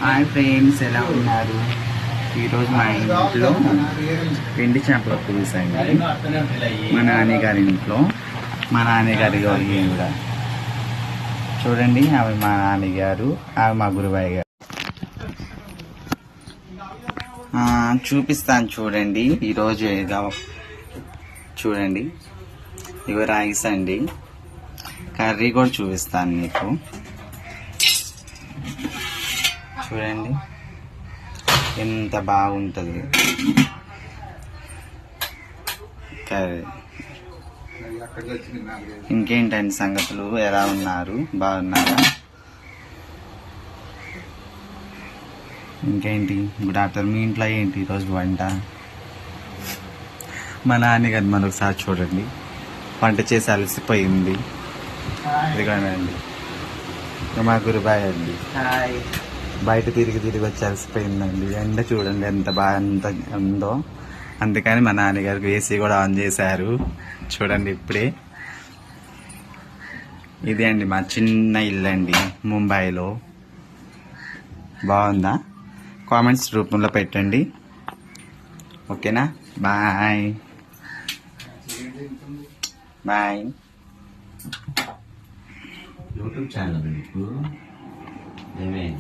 Hi friends, ఎలా ఉన్నారు? ఈరోజు మా ఇంట్లో పిండి చేపల పులుసు అండి. మా నాన్నగారి ఇంట్లో మా నాన్నగారి కూడా చూడండి. అవి మా నాన్నగారు, అవి మా గురువయ్య గారు. చూపిస్తాను చూడండి. ఈరోజు చూడండి, ఇవి రైస్ అండి. కర్రీ కూడా చూపిస్తాను మీకు. చూడండి ఎంత బాగుంటుంది కర్రీ. ఇంకేంటండి సంగతులు? ఎలా ఉన్నారు? బాగున్నారా? ఇంకేంటి? Good afternoon. మీ ఇంట్లో ఏంటి ఈరోజు వంట? మా నాన్నగారు మరొకసారి చూడండి, వంట చేసి అలసిపోయింది. ఇదిగోనండి మా గురుబాయ్ అండి. బయట తిరిగి వచ్చి అలసిపోయిందండి. ఎండ చూడండి ఎంత బాగా ఉందో. అందుకని మా నాన్నగారికి ఏసీ కూడా ఆన్ చేశారు. చూడండి ఇప్పుడే. ఇది అండి మా చిన్న ఇల్లు అండి ముంబైలో. బాగుందా? కామెంట్స్ రూపంలో పెట్టండి. ఓకేనా? Bye bye. యూట్యూబ్ ఛానల్ మీకు ఏమేమి